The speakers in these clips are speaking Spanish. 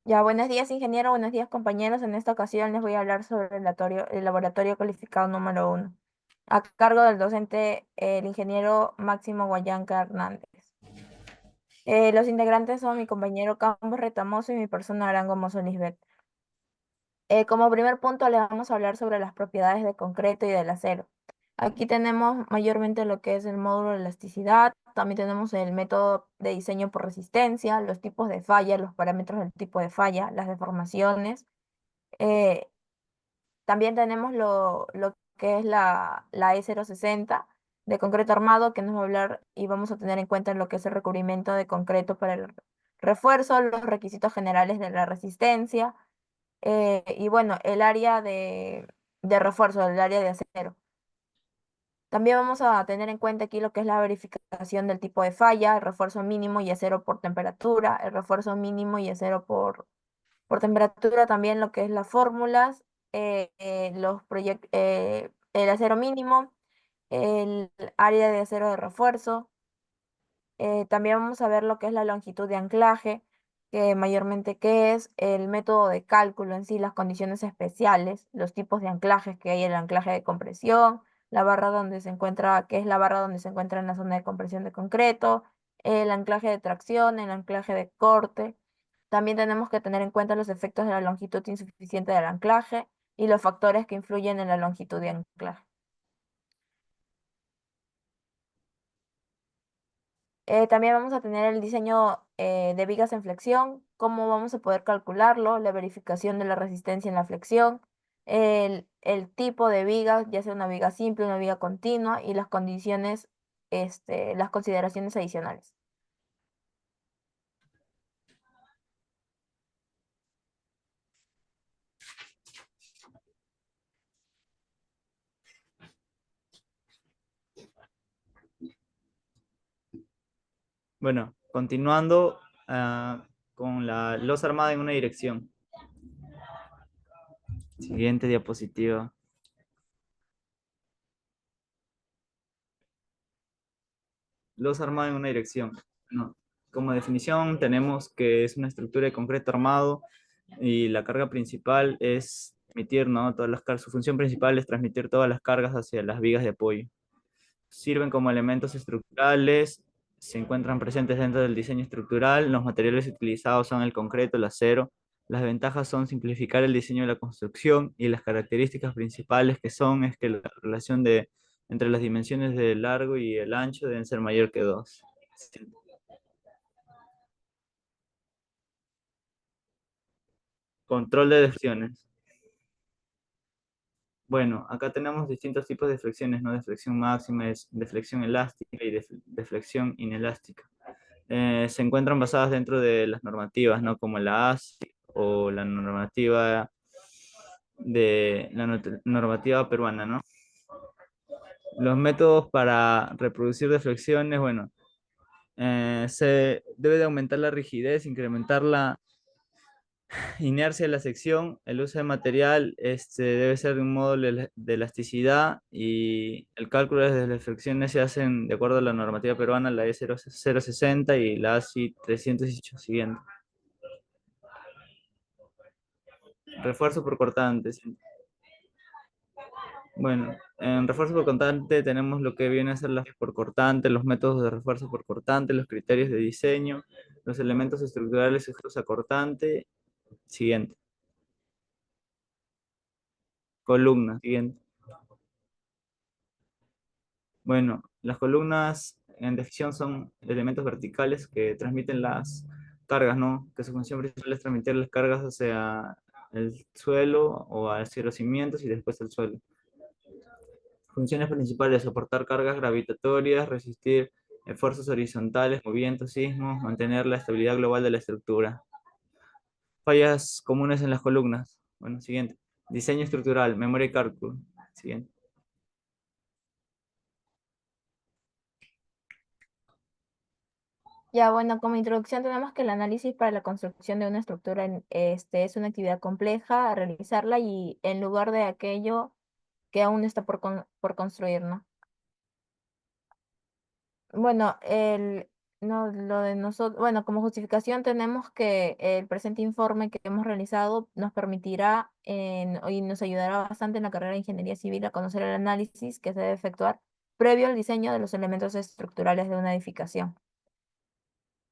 Ya, buenos días, ingeniero, buenos días, compañeros. En esta ocasión les voy a hablar sobre el laboratorio calificado número 1, a cargo del docente, el ingeniero Máximo Guayanca Hernández. Los integrantes son mi compañero Campos Retamoso y mi persona Arango Mozo Lisbeth. Como primer punto, les vamos a hablar sobre las propiedades del concreto y del acero. Aquí tenemos mayormente lo que es el módulo de elasticidad, también tenemos el método de diseño por resistencia, los tipos de falla, los parámetros del tipo de falla, las deformaciones. Eh, También tenemos lo que es la E060 de concreto armado, que nos va a hablar y vamos a tener en cuenta lo que es el recubrimiento de concreto para el refuerzo, los requisitos generales de la resistencia, y bueno, el área de refuerzo, el área de acero. También vamos a tener en cuenta aquí lo que es la verificación del tipo de falla, el refuerzo mínimo y acero por temperatura, el refuerzo mínimo y acero por temperatura, también lo que es las fórmulas, el acero mínimo, el área de acero de refuerzo. También vamos a ver lo que es la longitud de anclaje, que mayormente qué es, el método de cálculo en sí, las condiciones especiales, los tipos de anclajes que hay, el anclaje de compresión, la barra donde se encuentra, que es la barra donde se encuentra en la zona de compresión de concreto, el anclaje de tracción, el anclaje de corte. También tenemos que tener en cuenta los efectos de la longitud insuficiente del anclaje y los factores que influyen en la longitud de anclaje. También vamos a tener el diseño de vigas en flexión, cómo vamos a poder calcularlo, la verificación de la resistencia en la flexión, el tipo de viga, ya sea una viga simple, una viga continua, y las condiciones, las consideraciones adicionales. Bueno, continuando con la losa armada en una dirección. Siguiente diapositiva. Losa armada en una dirección. Bueno, como definición tenemos que es una estructura de concreto armado y la carga principal es transmitir, ¿no? Todas las cargas. Su función principal es transmitir todas las cargas hacia las vigas de apoyo. Sirven como elementos estructurales, se encuentran presentes dentro del diseño estructural. Los materiales utilizados son el concreto, el acero. Las ventajas son simplificar el diseño de la construcción y las características principales que son es que la relación entre las dimensiones del largo y el ancho deben ser mayor que 2. Control de deflexiones. Bueno, acá tenemos distintos tipos de flexiones, ¿no? De flexión máxima, de flexión elástica y de flexión inelástica. Se encuentran basadas dentro de las normativas, ¿no? Como la ASI o la normativa normativa peruana, ¿no? Los métodos para reproducir deflexiones, bueno, se debe de aumentar la rigidez, incrementar la inercia de la sección, el uso de material debe ser de un modo de elasticidad y el cálculo de las deflexiones se hacen de acuerdo a la normativa peruana, la E060 y la ASI 318 siguiente. Refuerzo por cortantes. Bueno, en refuerzo por cortante tenemos lo que viene a ser las por cortante, los métodos de refuerzo por cortante, los criterios de diseño, los elementos estructurales sujetos a cortante. Siguiente. Columna. Siguiente. Bueno, las columnas en definición son elementos verticales que transmiten las cargas, ¿no? Que su función principal es transmitir las cargas hacia el suelo o hacia los cimientos y después al suelo. Funciones principales: soportar cargas gravitatorias, resistir esfuerzos horizontales, movimientos, sismos, mantener la estabilidad global de la estructura. Fallas comunes en las columnas. Bueno, siguiente. Diseño estructural, memoria y cálculo. Siguiente. Ya, bueno, como introducción tenemos que el análisis para la construcción de una estructura es una actividad compleja a realizarla y en lugar de aquello que aún está por construir, ¿no? Bueno, No, lo de nosotros, bueno, como justificación tenemos que el presente informe que hemos realizado nos permitirá y nos ayudará bastante en la carrera de Ingeniería Civil a conocer el análisis que se debe efectuar previo al diseño de los elementos estructurales de una edificación.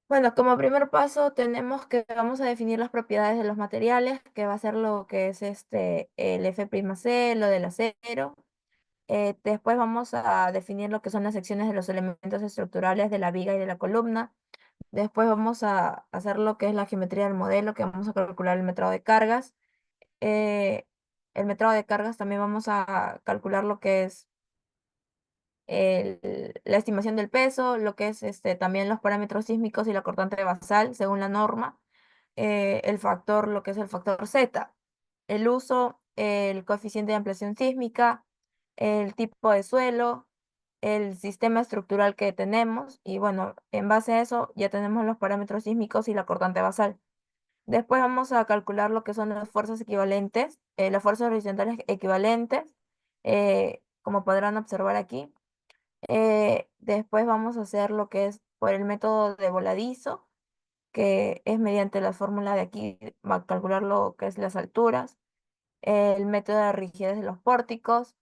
Bueno, como primer paso tenemos que vamos a definir las propiedades de los materiales, que va a ser lo que es el F'(C), lo del acero. Después vamos a definir lo que son las secciones de los elementos estructurales de la viga y de la columna. Después vamos a hacer lo que es la geometría del modelo, que vamos a calcular el metrado de cargas. Eh, el metrado de cargas también vamos a calcular lo que es la estimación del peso, lo que es también los parámetros sísmicos y la cortante basal según la norma. El factor, lo que es el factor Z, el uso, el coeficiente de ampliación sísmica, el tipo de suelo, el sistema estructural que tenemos y bueno, en base a eso ya tenemos los parámetros sísmicos y la cortante basal. Después vamos a calcular lo que son las fuerzas equivalentes, las fuerzas horizontales equivalentes, como podrán observar aquí. Después vamos a hacer lo que es por el método de voladizo, que es mediante la fórmula de aquí, va a calcular lo que es las alturas, el método de rigidez de los pórticos,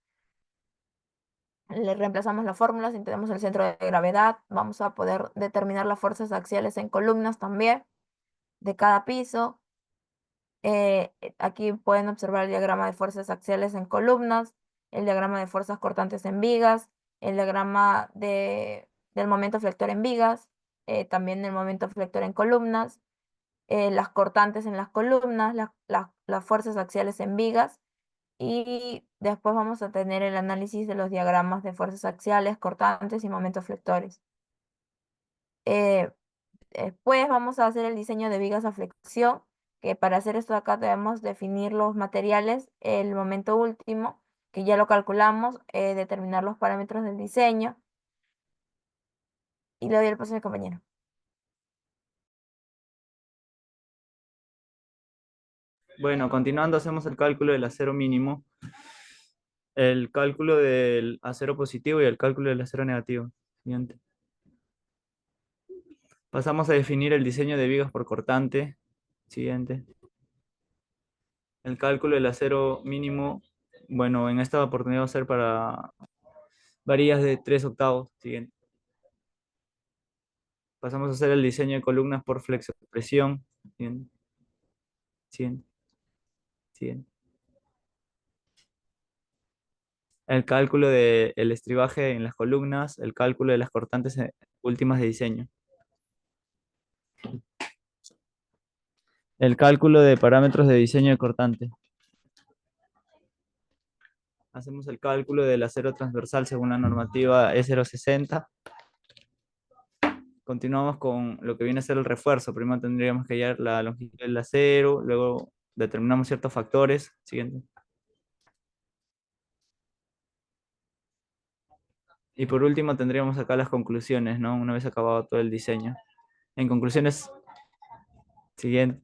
le reemplazamos las fórmulas y tenemos el centro de gravedad, vamos a poder determinar las fuerzas axiales en columnas también de cada piso. Aquí pueden observar el diagrama de fuerzas axiales en columnas, el diagrama de fuerzas cortantes en vigas, el diagrama del momento flector en vigas, también el momento flector en columnas, las cortantes en las columnas, las fuerzas axiales en vigas y después vamos a tener el análisis de los diagramas de fuerzas axiales, cortantes y momentos flectores. Eh, Después vamos a hacer el diseño de vigas a flexión, que para hacer esto acá debemos definir los materiales, el momento último, que ya lo calculamos, determinar los parámetros del diseño y le doy el paso a mi compañero. Bueno, continuando, hacemos el cálculo del acero mínimo, el cálculo del acero positivo y el cálculo del acero negativo. Siguiente. Pasamos a definir el diseño de vigas por cortante. Siguiente. El cálculo del acero mínimo, bueno, en esta oportunidad va a ser para varillas de 3/8. Siguiente. Pasamos a hacer el diseño de columnas por flexopresión. Siguiente. Siguiente. Siguiente. El cálculo del estribaje en las columnas, el cálculo de las cortantes últimas de diseño. El cálculo de parámetros de diseño de cortante. Hacemos el cálculo del acero transversal según la normativa E060. Continuamos con lo que viene a ser el refuerzo. Primero tendríamos que hallar la longitud del acero, luego determinamos ciertos factores. Siguiente. Y por último tendríamos acá las conclusiones, ¿no? Una vez acabado todo el diseño. En conclusiones, siguiente.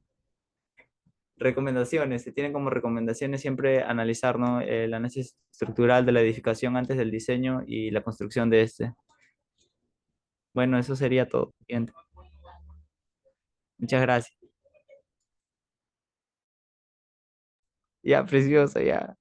Recomendaciones. Se tienen como recomendaciones siempre analizar, ¿no? El análisis estructural de la edificación antes del diseño y la construcción de este. Bueno, eso sería todo. Siguiente. Muchas gracias. Ya, precioso, ya.